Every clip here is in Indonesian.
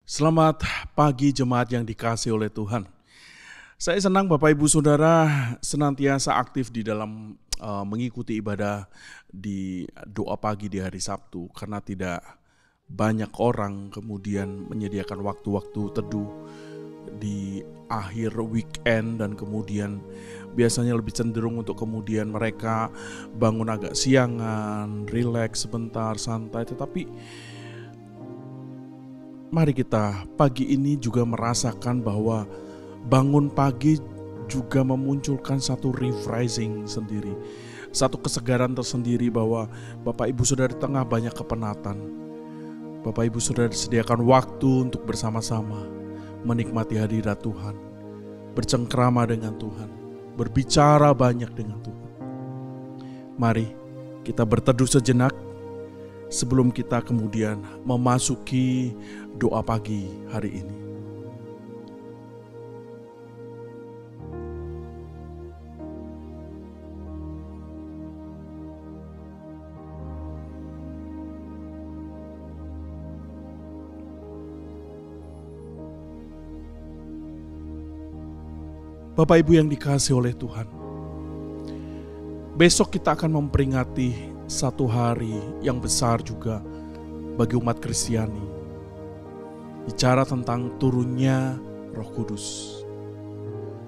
Selamat pagi jemaat yang dikasihi oleh Tuhan. Saya senang Bapak Ibu Saudara senantiasa aktif di dalam mengikuti ibadah di doa pagi di hari Sabtu. Karena tidak banyak orang kemudian menyediakan waktu-waktu teduh di akhir weekend. Dan kemudian biasanya lebih cenderung untuk kemudian mereka bangun agak siangan, rileks sebentar, santai. Tetapi mari kita pagi ini juga merasakan bahwa bangun pagi juga memunculkan satu refreshing sendiri. Satu kesegaran tersendiri bahwa Bapak Ibu Saudara di tengah banyak kepenatan. Bapak Ibu Saudara disediakan waktu untuk bersama-sama menikmati hadirat Tuhan. Bercengkrama dengan Tuhan. Berbicara banyak dengan Tuhan. Mari kita berteduh sejenak sebelum kita kemudian memasuki doa pagi hari ini. Bapak Ibu yang dikasihi oleh Tuhan, besok kita akan memperingati satu hari yang besar juga bagi umat Kristiani. Bicara tentang turunnya Roh Kudus.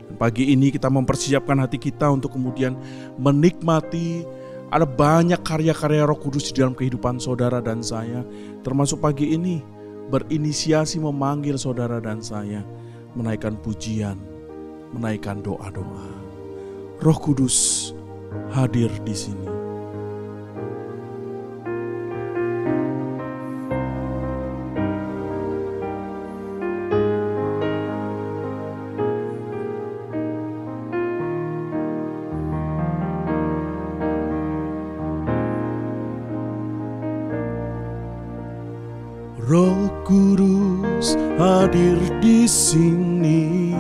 Dan pagi ini kita mempersiapkan hati kita untuk kemudian menikmati ada banyak karya-karya Roh Kudus di dalam kehidupan saudara dan saya. Termasuk pagi ini berinisiasi memanggil saudara dan saya menaikkan pujian, menaikkan doa-doa. Roh Kudus hadir di sini. Roh Kudus hadir di sini,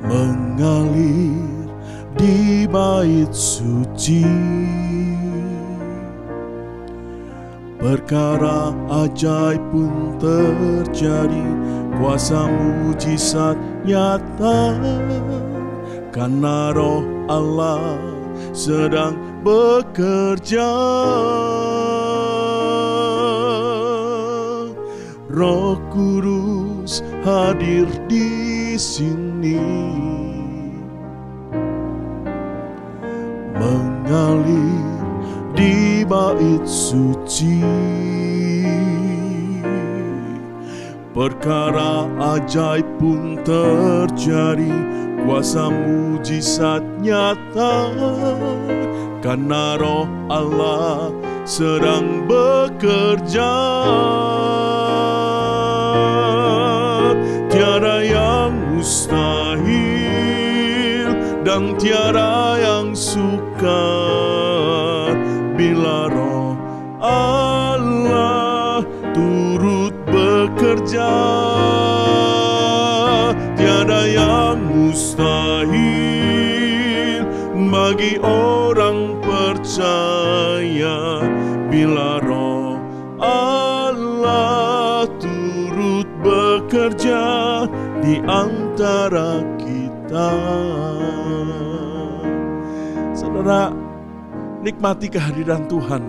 mengalir di bait suci. Perkara ajaib pun terjadi, kuasa mujizat nyata, karena Roh Allah sedang bekerja. Roh Kudus hadir di sini, mengalir di bait suci. Perkara ajaib pun terjadi, kuasa mujizat nyata, karena Roh Allah sedang bekerja. Tiada yang mustahil dan tiada yang sukar bila Roh Allah turut bekerja. Tiada yang mustahil bagi orang percaya bila Roh Allah turut bekerja di antara kita. Saudara, nikmati kehadiran Tuhan,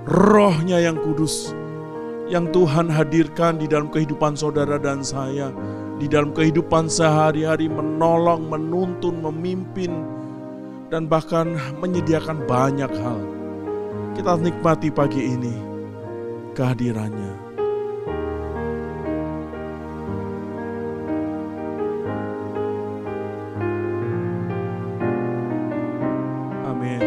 Roh-Nya yang kudus, yang Tuhan hadirkan di dalam kehidupan saudara dan saya, di dalam kehidupan sehari-hari, menolong, menuntun, memimpin, dan bahkan menyediakan banyak hal. Kita nikmati pagi ini kehadirannya. Amin.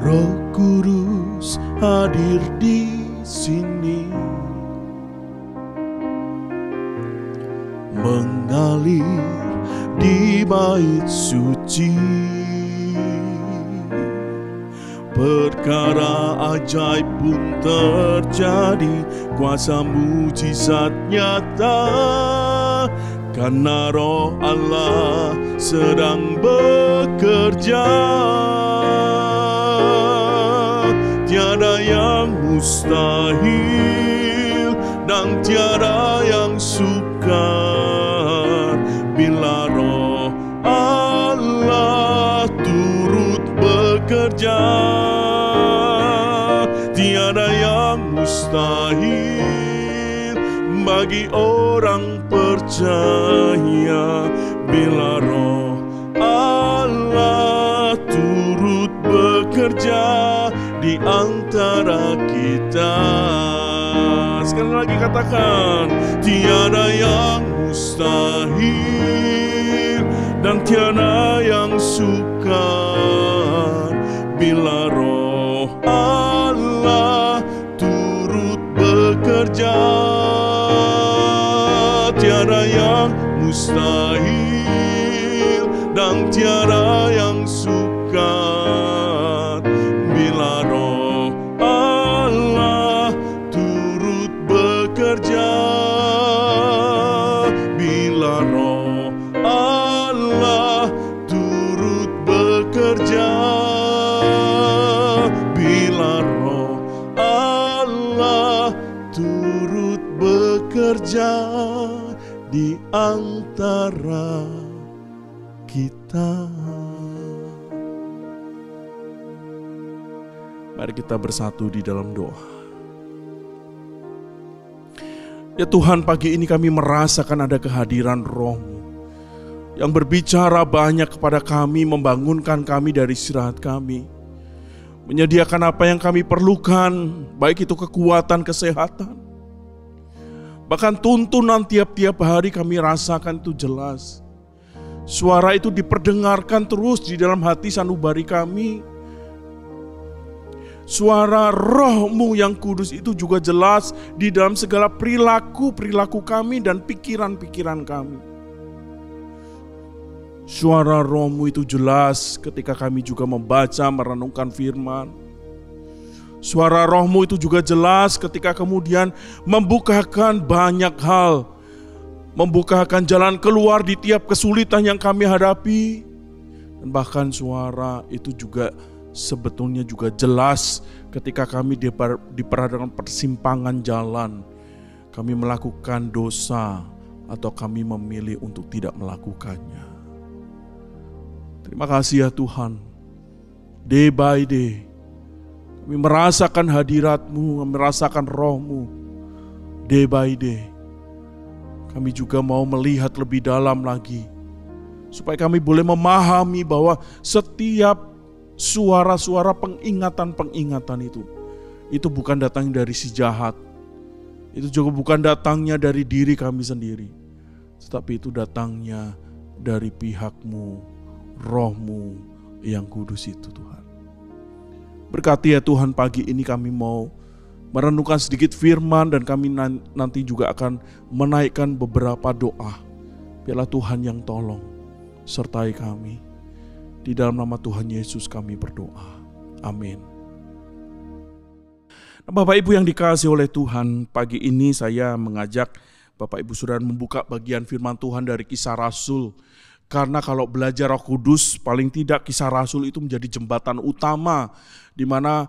Roh Kudus hadir di sini, mengalir di bait suci. Perkara ajaib pun terjadi, kuasa mujizat nyata, karena Roh Allah sedang bekerja. Tiada yang mustahil dan tiada yang sukar bila Roh Allah turut bekerja. Tiada yang mustahil bagi orang percaya bila Roh Allah turut bekerja di antara kita. Sekali lagi katakan, tiada yang mustahil dan tiada yang sukar bila Roh Allah turut bekerja. Tiada yang mustahil dan tiada yang sukar bila Roh Allah turut bekerja. Bila Roh Allah turut bekerja. Bila Roh Allah turut bekerja di antara kita. Mari kita bersatu di dalam doa. Ya Tuhan, pagi ini kami merasakan ada kehadiran Roh-Mu yang berbicara banyak kepada kami, membangunkan kami dari istirahat kami, menyediakan apa yang kami perlukan, baik itu kekuatan, kesehatan, bahkan tuntunan tiap-tiap hari kami rasakan itu jelas. Suara itu diperdengarkan terus di dalam hati sanubari kami. Suara Roh-Mu yang kudus itu juga jelas di dalam segala perilaku kami dan pikiran-pikiran kami. Suara Roh-Mu itu jelas ketika kami juga membaca, merenungkan firman. Suara Roh-Mu itu juga jelas ketika kemudian membukakan banyak hal, membukakan jalan keluar di tiap kesulitan yang kami hadapi. Dan bahkan suara itu juga sebetulnya juga jelas ketika kami diperhadapkan persimpangan jalan, kami melakukan dosa atau kami memilih untuk tidak melakukannya. Terima kasih ya Tuhan, day by day kami merasakan hadirat-Mu, merasakan Roh-Mu day by day. Kami juga mau melihat lebih dalam lagi supaya kami boleh memahami bahwa setiap suara-suara pengingatan-pengingatan itu bukan datang dari si jahat. Itu juga bukan datangnya dari diri kami sendiri, tetapi itu datangnya dari pihak-Mu, Roh-Mu yang kudus itu Tuhan. Berkati ya Tuhan, pagi ini kami mau merenungkan sedikit firman dan kami nanti juga akan menaikkan beberapa doa. Biarlah Tuhan yang tolong sertai kami. Di dalam nama Tuhan Yesus kami berdoa. Amin. Nah, Bapak Ibu yang dikasihi oleh Tuhan, pagi ini saya mengajak Bapak Ibu Saudara membuka bagian firman Tuhan dari Kisah Rasul. Karena kalau belajar Roh Kudus, paling tidak Kisah Rasul itu menjadi jembatan utama di mana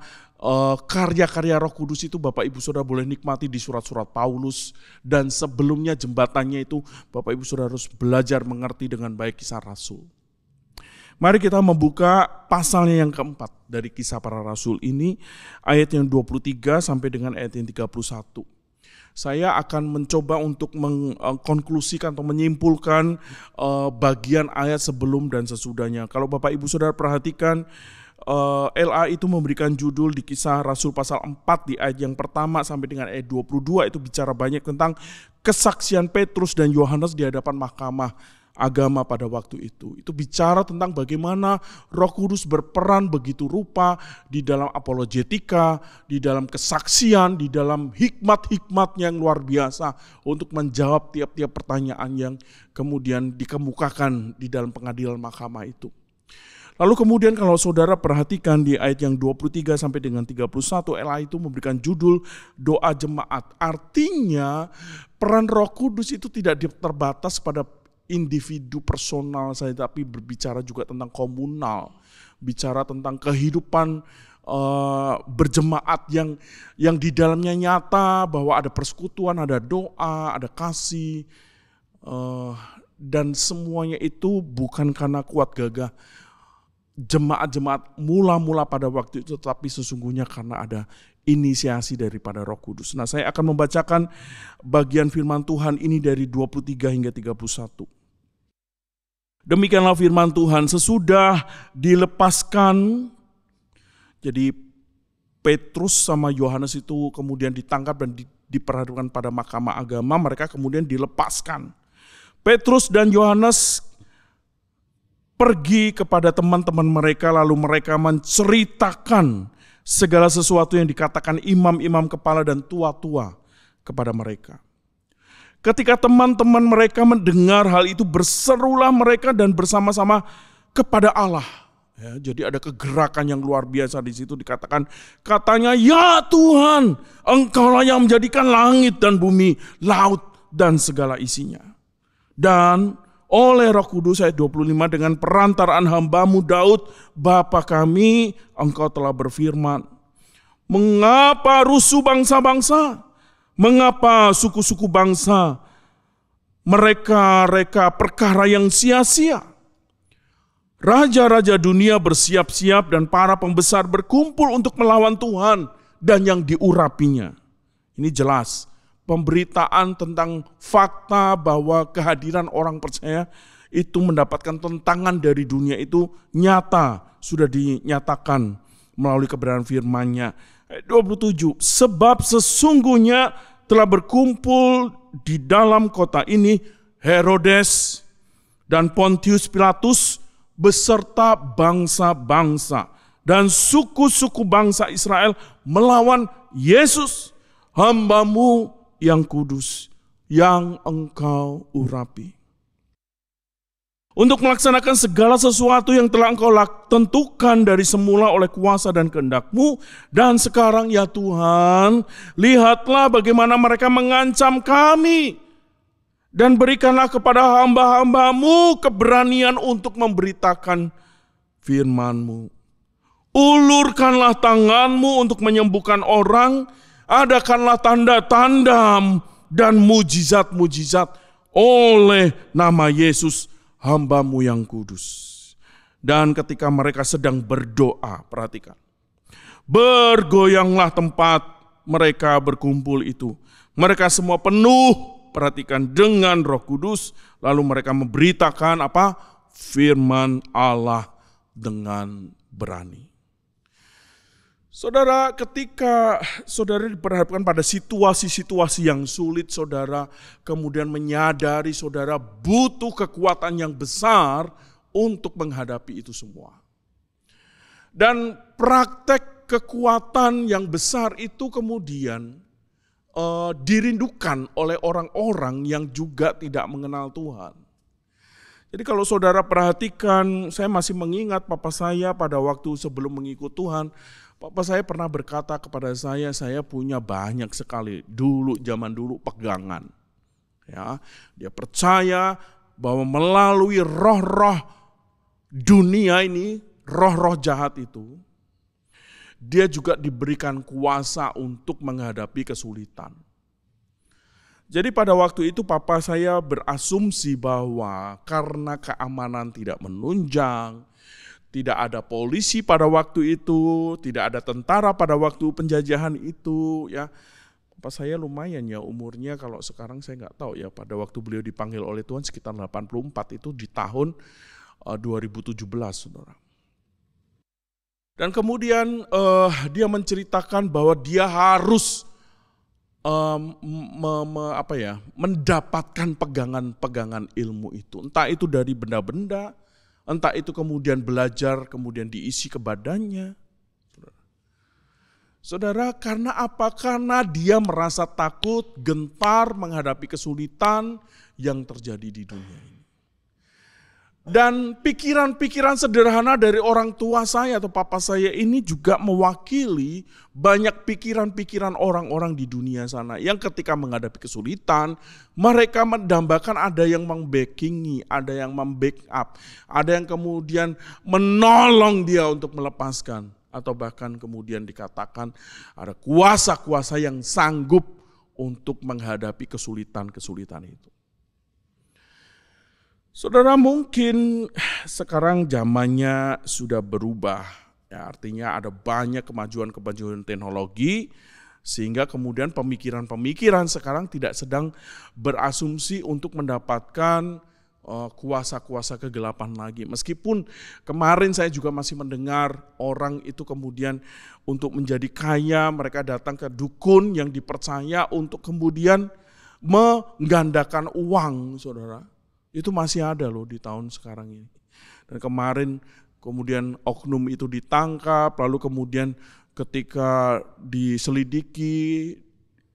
karya-karya Roh Kudus itu Bapak Ibu Saudara boleh nikmati di surat-surat Paulus, dan sebelumnya jembatannya itu Bapak Ibu Saudara harus belajar mengerti dengan baik Kisah Rasul. Mari kita membuka pasalnya yang keempat dari Kisah Para Rasul ini, ayat yang 23 sampai dengan ayat yang 31. Saya akan mencoba untuk mengkonklusikan atau menyimpulkan bagian ayat sebelum dan sesudahnya. Kalau Bapak Ibu Saudara perhatikan, LA itu memberikan judul di Kisah Rasul pasal 4 di ayat yang pertama sampai dengan ayat 22, itu bicara banyak tentang kesaksian Petrus dan Yohanes di hadapan mahkamah agama pada waktu itu. Itu bicara tentang bagaimana Roh Kudus berperan begitu rupa di dalam apologetika, di dalam kesaksian, di dalam hikmat-hikmat yang luar biasa untuk menjawab tiap-tiap pertanyaan yang kemudian dikemukakan di dalam pengadilan mahkamah itu. Lalu kemudian kalau saudara perhatikan di ayat yang 23 sampai dengan 31, LA itu memberikan judul doa jemaat. Artinya peran Roh Kudus itu tidak terbatas pada individu personal saya, tapi berbicara juga tentang komunal, bicara tentang kehidupan berjemaat yang di dalamnya nyata bahwa ada persekutuan, ada doa, ada kasih, dan semuanya itu bukan karena kuat gagah jemaat-jemaat mula-mula pada waktu itu, tetapi sesungguhnya karena ada inisiasi daripada Roh Kudus. Nah, saya akan membacakan bagian firman Tuhan ini dari 23 hingga 31. Demikianlah firman Tuhan, sesudah dilepaskan, jadi Petrus sama Yohanes itu kemudian ditangkap dan diperhadapkan pada mahkamah agama, mereka kemudian dilepaskan. Petrus dan Yohanes pergi kepada teman-teman mereka, lalu mereka menceritakan segala sesuatu yang dikatakan imam-imam kepala dan tua-tua kepada mereka. Ketika teman-teman mereka mendengar hal itu, berserulah mereka dan bersama-sama kepada Allah. Ya, jadi ada kegerakan yang luar biasa di situ, dikatakan, katanya, ya Tuhan, Engkaulah yang menjadikan langit dan bumi, laut dan segala isinya. Dan oleh Roh Kudus, ayat 25, dengan perantaraan hamba-Mu Daud, Bapa kami, Engkau telah berfirman, mengapa rusuh bangsa-bangsa? Mengapa suku-suku bangsa mereka perkara yang sia-sia? Raja-raja dunia bersiap-siap dan para pembesar berkumpul untuk melawan Tuhan dan yang diurapinya. Ini jelas pemberitaan tentang fakta bahwa kehadiran orang percaya itu mendapatkan tentangan dari dunia itu nyata, sudah dinyatakan melalui kebenaran firman-Nya. Ayat 27, sebab sesungguhnya telah berkumpul di dalam kota ini Herodes dan Pontius Pilatus beserta bangsa-bangsa dan suku-suku bangsa Israel melawan Yesus, hamba-Mu yang kudus, yang Engkau urapi. Untuk melaksanakan segala sesuatu yang telah Engkau tentukan dari semula oleh kuasa dan kehendak-Mu. Dan sekarang ya Tuhan, lihatlah bagaimana mereka mengancam kami. Dan berikanlah kepada hamba-hamba-Mu keberanian untuk memberitakan firman-Mu. Ulurkanlah tangan-Mu untuk menyembuhkan orang. Adakanlah tanda-tanda dan mujizat-mujizat oleh nama Yesus, hamba-Mu yang kudus. Dan ketika mereka sedang berdoa, perhatikan, bergoyanglah tempat mereka berkumpul itu. Mereka semua penuh, perhatikan, dengan Roh Kudus. Lalu mereka memberitakan apa? Firman Allah dengan berani. Saudara, ketika saudara diperhadapkan pada situasi-situasi yang sulit, saudara kemudian menyadari saudara butuh kekuatan yang besar untuk menghadapi itu semua. Dan praktek kekuatan yang besar itu kemudian dirindukan oleh orang-orang yang juga tidak mengenal Tuhan. Jadi kalau saudara perhatikan, saya masih mengingat papa saya pada waktu sebelum mengikut Tuhan. Papa saya pernah berkata kepada saya punya banyak sekali zaman dulu pegangan. Ya, dia percaya bahwa melalui roh-roh dunia ini, roh-roh jahat itu, dia juga diberikan kuasa untuk menghadapi kesulitan. Jadi pada waktu itu papa saya berasumsi bahwa karena keamanan tidak menunjang, tidak ada polisi pada waktu itu, tidak ada tentara pada waktu penjajahan itu, ya. Papa saya lumayan ya umurnya, kalau sekarang saya nggak tahu ya, pada waktu beliau dipanggil oleh Tuhan sekitar 84, itu di tahun 2017, saudara. Dan kemudian dia menceritakan bahwa dia harus mendapatkan pegangan-pegangan ilmu itu. Entah itu dari benda-benda, entah itu kemudian belajar, kemudian diisi ke badannya. Saudara, karena apa? Karena dia merasa takut, gentar menghadapi kesulitan yang terjadi di dunia ini. Dan pikiran-pikiran sederhana dari orang tua saya atau papa saya ini juga mewakili banyak pikiran-pikiran orang-orang di dunia sana yang ketika menghadapi kesulitan, mereka mendambakan ada yang membackingi, ada yang membackup, ada yang kemudian menolong dia untuk melepaskan. Atau bahkan kemudian dikatakan ada kuasa-kuasa yang sanggup untuk menghadapi kesulitan-kesulitan itu. Saudara, mungkin sekarang zamannya sudah berubah, ya, artinya ada banyak kemajuan-kemajuan teknologi, sehingga kemudian pemikiran-pemikiran sekarang tidak sedang berasumsi untuk mendapatkan kuasa-kuasa kegelapan lagi. Meskipun kemarin saya juga masih mendengar orang itu kemudian untuk menjadi kaya, mereka datang ke dukun yang dipercaya untuk kemudian menggandakan uang, saudara. Itu masih ada loh di tahun sekarang ini. Dan kemarin kemudian oknum itu ditangkap, lalu kemudian ketika diselidiki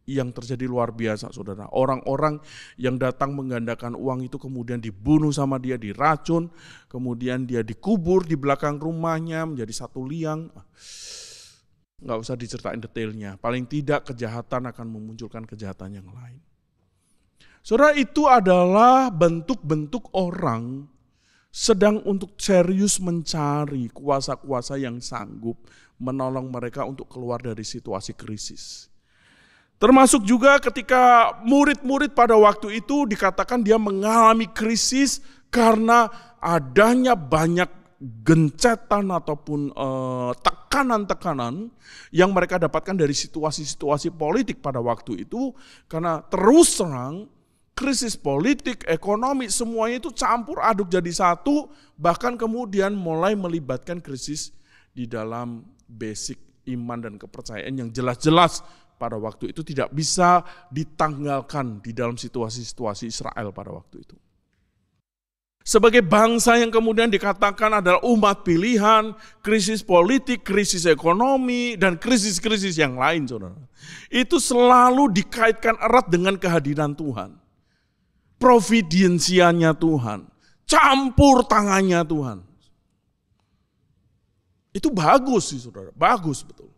yang terjadi luar biasa, saudara. Orang-orang yang datang menggandakan uang itu kemudian dibunuh sama dia, diracun, kemudian dia dikubur di belakang rumahnya menjadi satu liang. Nggak usah diceritain detailnya, paling tidak kejahatan akan memunculkan kejahatan yang lain. Saudara, itu adalah bentuk-bentuk orang sedang untuk serius mencari kuasa-kuasa yang sanggup menolong mereka untuk keluar dari situasi krisis. Termasuk juga ketika murid-murid pada waktu itu dikatakan dia mengalami krisis karena adanya banyak gencetan ataupun tekanan-tekanan yang mereka dapatkan dari situasi-situasi politik pada waktu itu, karena terus terang krisis politik, ekonomi, semuanya itu campur aduk jadi satu, bahkan kemudian mulai melibatkan krisis di dalam basic iman dan kepercayaan yang jelas-jelas pada waktu itu tidak bisa ditanggalkan di dalam situasi-situasi Israel pada waktu itu. Sebagai bangsa yang kemudian dikatakan adalah umat pilihan, krisis politik, krisis ekonomi, dan krisis-krisis yang lain, saudara. Itu selalu dikaitkan erat dengan kehadiran Tuhan. Providensianya Tuhan, campur tangannya Tuhan. Itu bagus sih, saudara, bagus betul.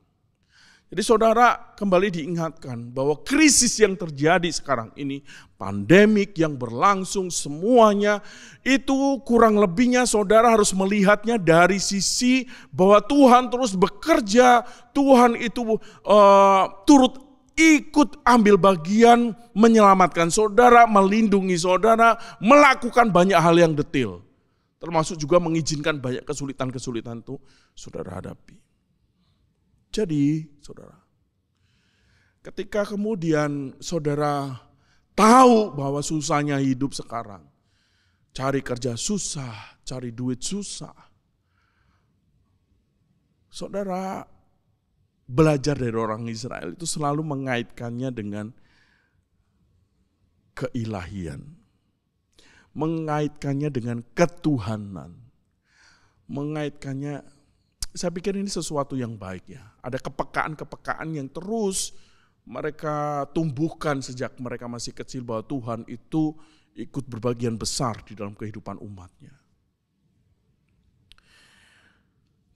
Jadi saudara, kembali diingatkan bahwa krisis yang terjadi sekarang ini, pandemik yang berlangsung semuanya, itu kurang lebihnya saudara harus melihatnya dari sisi bahwa Tuhan terus bekerja, Tuhan itu turut ikut ambil bagian menyelamatkan saudara, melindungi saudara, melakukan banyak hal yang detail. Termasuk juga mengizinkan banyak kesulitan-kesulitan itu saudara hadapi. Jadi saudara, ketika kemudian saudara tahu bahwa susahnya hidup sekarang, cari kerja susah, cari duit susah, saudara belajar dari orang Israel itu selalu mengaitkannya dengan keilahian, mengaitkannya dengan ketuhanan, mengaitkannya, saya pikir ini sesuatu yang baik ya. Ada kepekaan-kepekaan yang terus mereka tumbuhkan sejak mereka masih kecil bahwa Tuhan itu ikut berbagian besar di dalam kehidupan umatnya.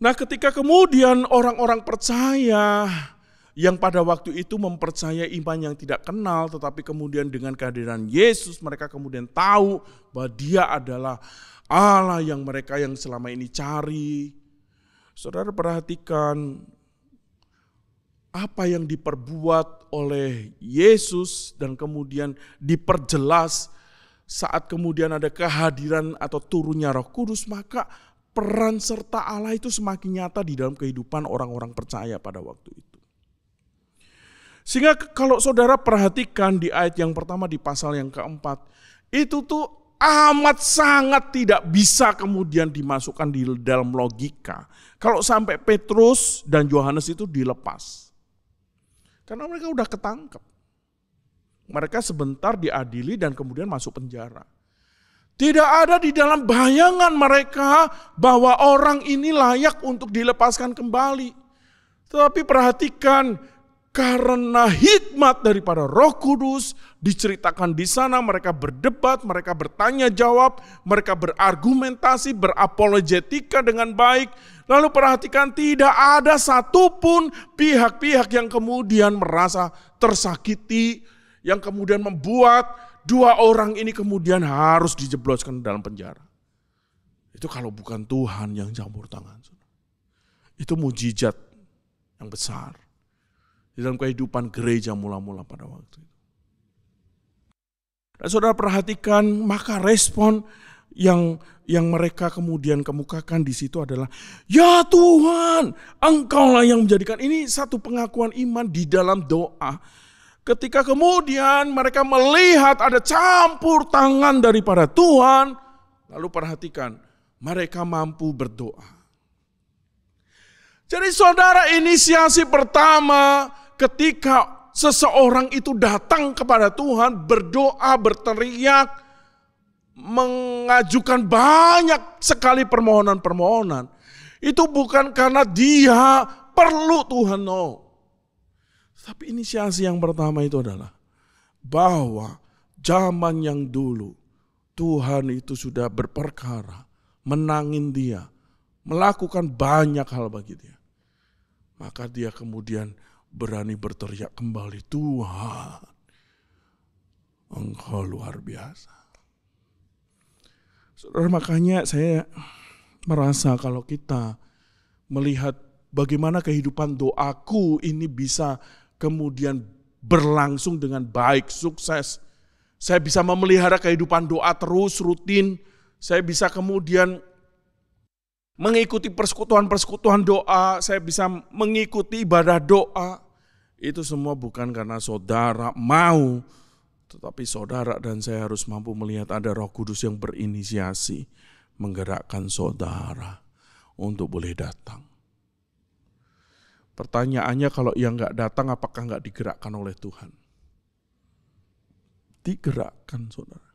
Nah, ketika kemudian orang-orang percaya yang pada waktu itu mempercayai iman yang tidak kenal, tetapi kemudian dengan kehadiran Yesus mereka kemudian tahu bahwa Dia adalah Allah yang mereka yang selama ini cari. Saudara perhatikan apa yang diperbuat oleh Yesus dan kemudian diperjelas saat kemudian ada kehadiran atau turunnya Roh Kudus, maka peran serta Allah itu semakin nyata di dalam kehidupan orang-orang percaya pada waktu itu. Sehingga kalau saudara perhatikan di ayat yang pertama di pasal yang keempat, itu tuh amat sangat tidak bisa kemudian dimasukkan di dalam logika. Kalau sampai Petrus dan Yohanes itu dilepas. Karena mereka udah ketangkep. Mereka sebentar diadili dan kemudian masuk penjara. Tidak ada di dalam bayangan mereka bahwa orang ini layak untuk dilepaskan kembali. Tetapi perhatikan, karena hikmat daripada Roh Kudus diceritakan di sana, mereka berdebat, mereka bertanya jawab, mereka berargumentasi, berapologetika dengan baik. Lalu perhatikan, tidak ada satupun pihak-pihak yang kemudian merasa tersakiti, yang kemudian membuat dua orang ini kemudian harus dijebloskan dalam penjara. Itu kalau bukan Tuhan yang campur tangan. Itu mujizat yang besar di dalam kehidupan gereja mula-mula pada waktu itu. Dan saudara perhatikan, maka respon yang mereka kemudian kemukakan di situ adalah, ya Tuhan, Engkaulah yang menjadikan. Ini satu pengakuan iman di dalam doa. Ketika kemudian mereka melihat ada campur tangan daripada Tuhan, lalu perhatikan, mereka mampu berdoa. Jadi saudara, inisiasi pertama ketika seseorang itu datang kepada Tuhan, berdoa, berteriak, mengajukan banyak sekali permohonan-permohonan. Itu bukan karena dia perlu Tuhan, no. Tapi inisiasi yang pertama itu adalah bahwa zaman yang dulu Tuhan itu sudah berperkara, menangin dia, melakukan banyak hal bagi dia. Maka dia kemudian berani berteriak kembali, Tuhan, Engkau luar biasa. Saudara, makanya saya merasa kalau kita melihat bagaimana kehidupan doaku ini bisa kemudian berlangsung dengan baik, sukses. Saya bisa memelihara kehidupan doa terus, rutin. Saya bisa kemudian mengikuti persekutuan-persekutuan doa, saya bisa mengikuti ibadah doa. Itu semua bukan karena saudara mau, tetapi saudara dan saya harus mampu melihat ada Roh Kudus yang berinisiasi menggerakkan saudara untuk boleh datang. Pertanyaannya, kalau yang gak datang apakah gak digerakkan oleh Tuhan? Digerakkan saudara.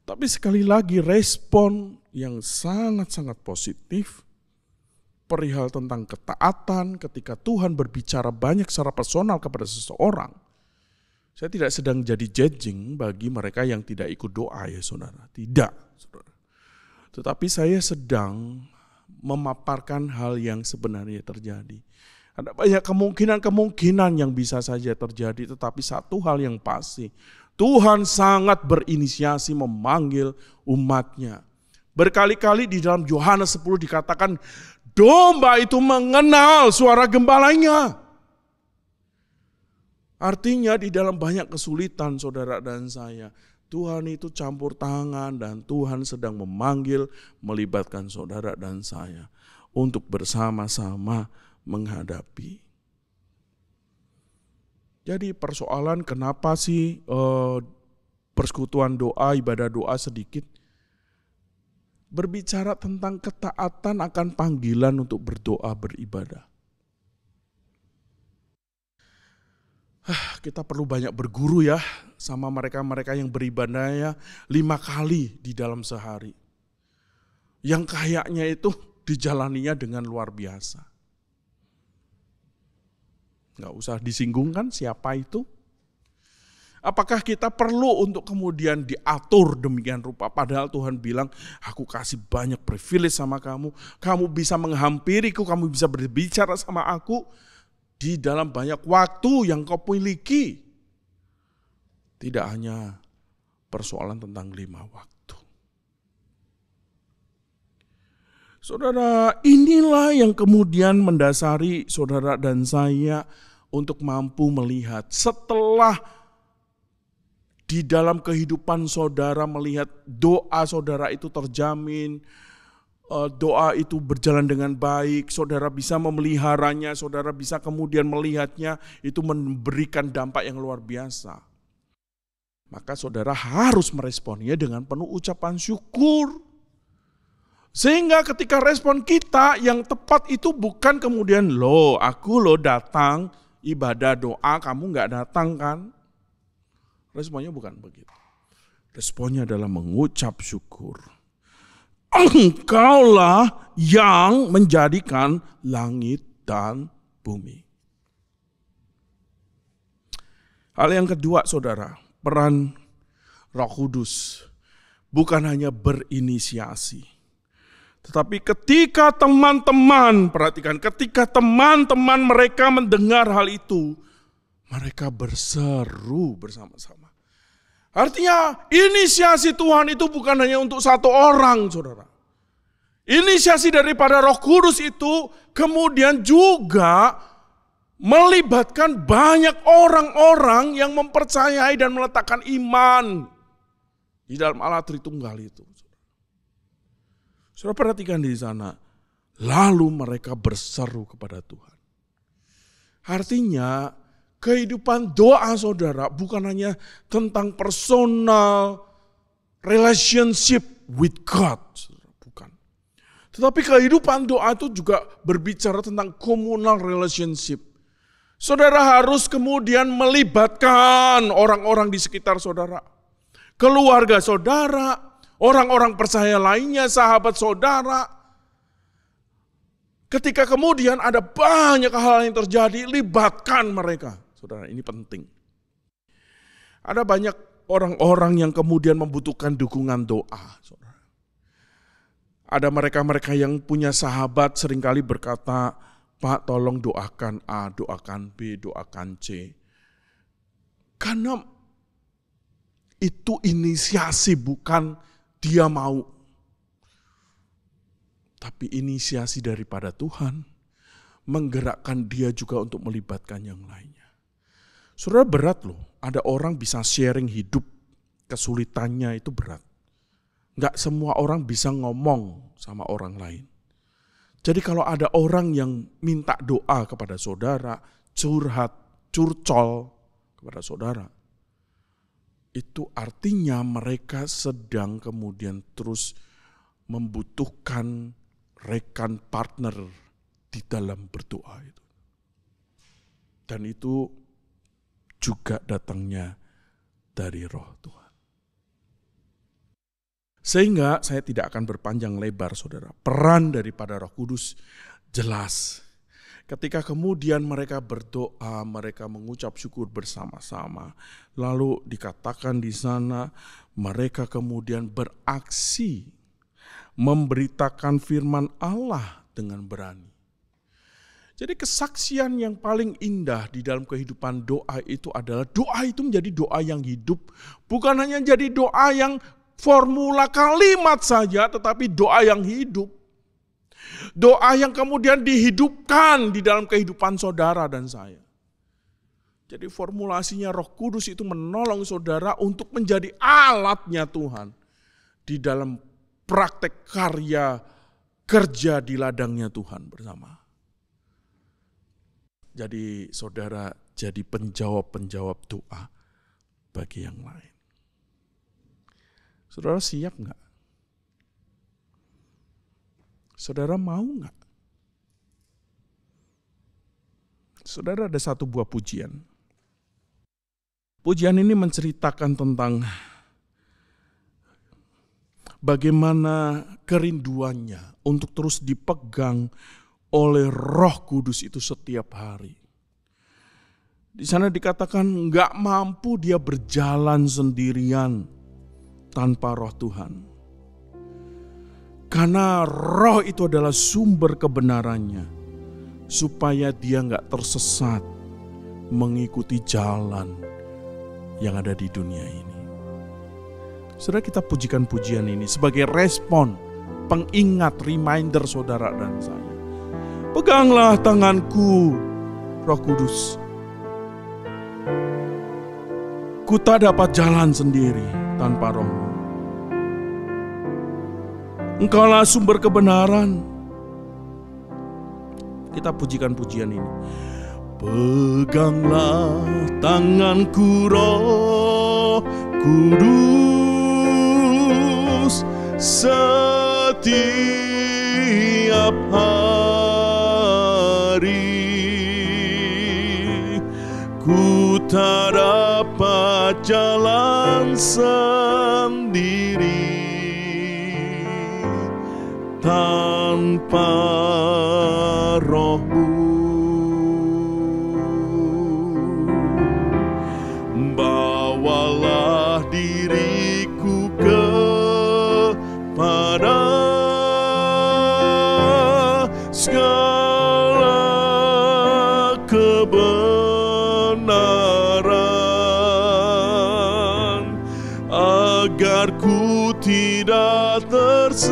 Tapi sekali lagi respon yang sangat-sangat positif perihal tentang ketaatan ketika Tuhan berbicara banyak secara personal kepada seseorang. Saya tidak sedang jadi judging bagi mereka yang tidak ikut doa ya saudara. Tidak saudara. Tetapi saya sedang memaparkan hal yang sebenarnya terjadi. Ada banyak kemungkinan yang bisa saja terjadi, tetapi satu hal yang pasti, Tuhan sangat berinisiasi memanggil umatnya. Berkali-kali di dalam Yohanes 10 dikatakan, domba itu mengenal suara gembalanya. Artinya di dalam banyak kesulitan saudara dan saya, Tuhan itu campur tangan dan Tuhan sedang memanggil, melibatkan saudara dan saya untuk bersama-sama menghadapi. Jadi persoalan kenapa sih persekutuan doa, ibadah doa sedikit? Berbicara tentang ketaatan akan panggilan untuk berdoa, beribadah. Kita perlu banyak berguru ya sama mereka-mereka yang beribadahnya 5 kali di dalam sehari. Yang kayaknya itu dijalaninya dengan luar biasa. Nggak usah disinggung kan siapa itu? Apakah kita perlu untuk kemudian diatur demikian rupa? Padahal Tuhan bilang, aku kasih banyak privilege sama kamu. Kamu bisa menghampiriku, kamu bisa berbicara sama aku di dalam banyak waktu yang kau miliki. Tidak hanya persoalan tentang 5 waktu. Saudara, inilah yang kemudian mendasari saudara dan saya untuk mampu melihat setelah di dalam kehidupan saudara melihat doa saudara itu terjamin, doa itu berjalan dengan baik, saudara bisa memeliharanya, saudara bisa kemudian melihatnya, itu memberikan dampak yang luar biasa. Maka saudara harus meresponnya dengan penuh ucapan syukur. Sehingga ketika respon kita yang tepat itu bukan kemudian, aku datang ibadah doa, kamu gak datang kan? Responnya bukan begitu. Responnya adalah mengucap syukur. Engkaulah yang menjadikan langit dan bumi. Hal yang kedua, saudara, peran Roh Kudus bukan hanya berinisiasi. Tetapi ketika teman-teman, perhatikan, ketika teman-teman mereka mendengar hal itu, mereka berseru bersama-sama. Artinya inisiasi Tuhan itu bukan hanya untuk satu orang, saudara. Inisiasi daripada Roh Kudus itu kemudian juga melibatkan banyak orang-orang yang mempercayai dan meletakkan iman di dalam Allah Tritunggal itu. Saudara perhatikan di sana, lalu mereka berseru kepada Tuhan. Artinya kehidupan doa saudara bukan hanya tentang personal relationship with God, bukan. Tetapi kehidupan doa itu juga berbicara tentang communal relationship. Saudara harus kemudian melibatkan orang-orang di sekitar saudara, keluarga saudara, orang-orang percaya lainnya, sahabat saudara. Ketika kemudian ada banyak hal yang terjadi, libatkan mereka. Saudara, ini penting. Ada banyak orang-orang yang kemudian membutuhkan dukungan doa. Saudara. Ada mereka-mereka yang punya sahabat seringkali berkata, Pak tolong doakan A, doakan B, doakan C. Karena itu inisiasi, bukan dia mau. Tapi inisiasi daripada Tuhan menggerakkan dia juga untuk melibatkan yang lainnya. Saudara, berat loh, ada orang bisa sharing hidup, kesulitannya itu berat. Enggak semua orang bisa ngomong sama orang lain. Jadi kalau ada orang yang minta doa kepada saudara, curhat, curcol kepada saudara, itu artinya mereka sedang kemudian terus membutuhkan rekan partner di dalam berdoa itu. Dan itu juga datangnya dari Roh Tuhan. Sehingga saya tidak akan berpanjang lebar saudara. Peran daripada Roh Kudus jelas. Ketika kemudian mereka berdoa, mereka mengucap syukur bersama-sama. Lalu dikatakan di sana mereka kemudian beraksi memberitakan firman Allah dengan berani. Jadi kesaksian yang paling indah di dalam kehidupan doa itu adalah doa itu menjadi doa yang hidup. Bukan hanya jadi doa yang formula kalimat saja, tetapi doa yang hidup. Doa yang kemudian dihidupkan di dalam kehidupan saudara dan saya. Jadi formulasinya Roh Kudus itu menolong saudara untuk menjadi alatnya Tuhan di dalam praktek karya kerja di ladangnya Tuhan bersama. Jadi saudara jadi penjawab-penjawab doa bagi yang lain. Saudara siap enggak? Saudara mau enggak? Saudara, ada satu buah pujian. Pujian ini menceritakan tentang bagaimana kerinduannya untuk terus dipegang oleh Roh Kudus itu setiap hari. Di sana dikatakan enggak mampu dia berjalan sendirian tanpa Roh Tuhan. Karena Roh itu adalah sumber kebenarannya, supaya dia enggak tersesat mengikuti jalan yang ada di dunia ini. Saudara, kita pujikan pujian ini sebagai respon, pengingat, reminder saudara dan saya. Peganglah tanganku, Roh Kudus. Ku tak dapat jalan sendiri tanpa Roh-Mu. Engkaulah sumber kebenaran. Kita pujikan pujian ini. Peganglah tanganku, Roh Kudus, setiap hari. Ku tak dapat jalan sendiri tanpa Roh-Mu. agar ku tidak tersesat,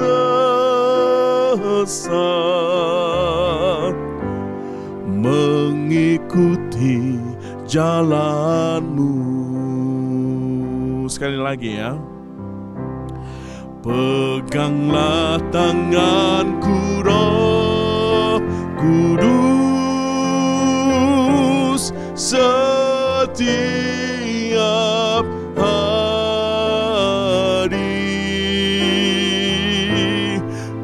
mengikuti jalan-Mu. Sekali lagi ya. Peganglah tanganku, Roh Kudus, setiap hari.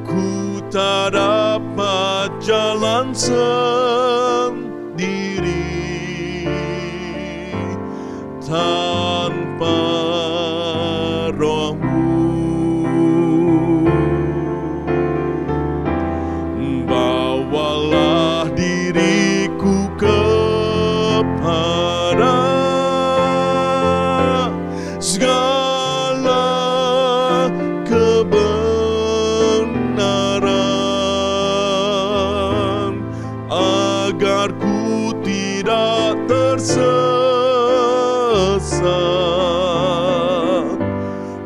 Ku tak dapat jalan sendiri tanpa Roh-Mu. Bawalah diriku kepada segala kebenaran, agar ku tidak tersesat,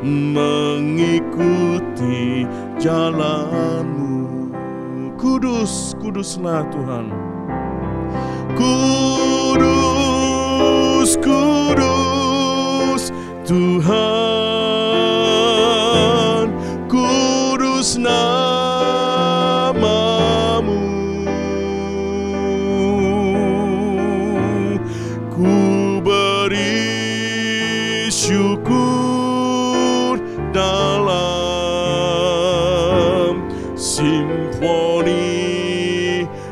mengikuti jalan-Mu. Kudus, kuduslah Tuhan. Kudus, kudus Tuhan, kudus nama-Mu. Ku beri syukur dalam simfoni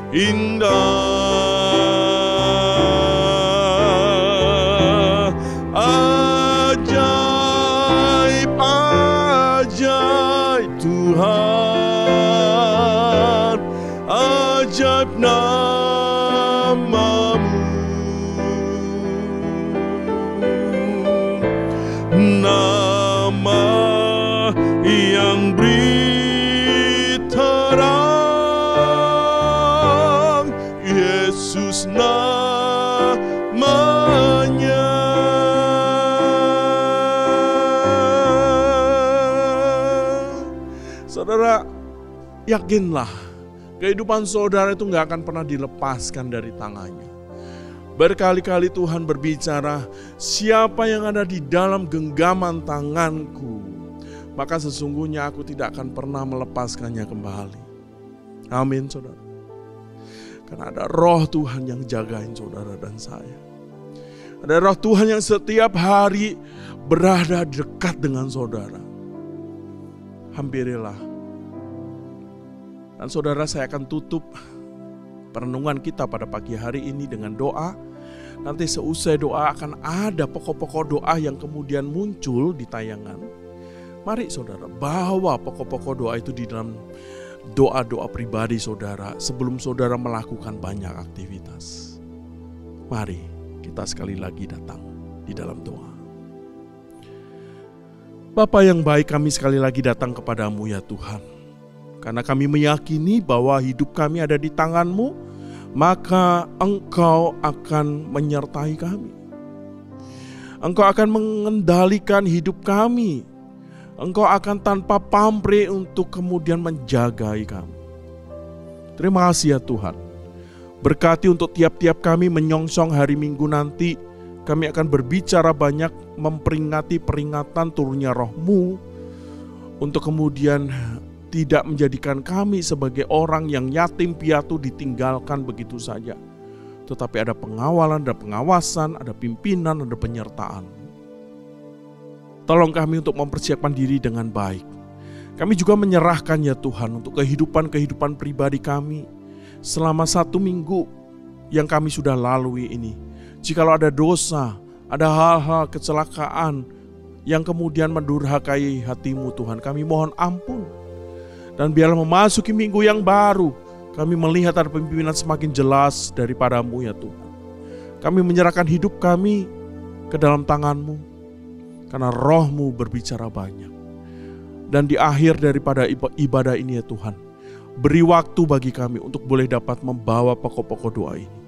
indah. Ajaib, ajaib Tuhan, ajaib nama-Mu. Nama yang beri terang, Yesus namanya. Saudara, yakinlah kehidupan saudara itu gak akan pernah dilepaskan dari tangannya. Berkali-kali Tuhan berbicara, siapa yang ada di dalam genggaman tanganku, maka sesungguhnya aku tidak akan pernah melepaskannya kembali. Amin, saudara. Karena ada roh Tuhan yang jagain saudara dan saya. Ada roh Tuhan yang setiap hari berada dekat dengan saudara. Hampirilah. Dan saudara, saya akan tutup perenungan kita pada pagi hari ini dengan doa. Nanti seusai doa akan ada pokok-pokok doa yang kemudian muncul di tayangan. Mari saudara, bawa pokok-pokok doa itu di dalam doa-doa pribadi saudara sebelum saudara melakukan banyak aktivitas. Mari kita sekali lagi datang di dalam doa. Bapa yang baik, kami sekali lagi datang kepadamu ya Tuhan. Karena kami meyakini bahwa hidup kami ada di tangan-Mu, maka Engkau akan menyertai kami. Engkau akan mengendalikan hidup kami. Engkau akan tanpa pamrih untuk kemudian menjagai kami. Terima kasih ya Tuhan. Berkati untuk tiap-tiap kami menyongsong hari Minggu nanti. Kami akan berbicara banyak, memperingati peringatan turunnya Roh-Mu, untuk kemudian tidak menjadikan kami sebagai orang yang yatim piatu ditinggalkan begitu saja. Tetapi ada pengawalan, ada pengawasan, ada pimpinan, ada penyertaan. Tolong kami untuk mempersiapkan diri dengan baik. Kami juga menyerahkan ya Tuhan untuk kehidupan pribadi kami selama 1 minggu yang kami sudah lalui ini. Jikalau ada dosa, ada hal-hal kecelakaan yang kemudian mendurhakai hati-Mu Tuhan, kami mohon ampun. Dan biarlah memasuki minggu yang baru, kami melihat ada pimpinan semakin jelas daripada-Mu ya Tuhan. Kami menyerahkan hidup kami ke dalam tangan-Mu, karena Roh-Mu berbicara banyak. Dan di akhir daripada ibadah ini ya Tuhan, beri waktu bagi kami untuk boleh dapat membawa pokok-pokok doa ini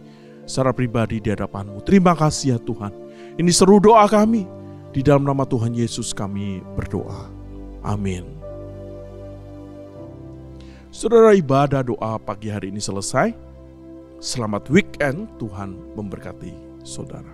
secara pribadi di hadapan-Mu. Terima kasih ya Tuhan. Ini seru doa kami. Di dalam nama Tuhan Yesus kami berdoa. Amin. Saudara, ibadah doa pagi hari ini selesai. Selamat weekend, Tuhan memberkati saudara.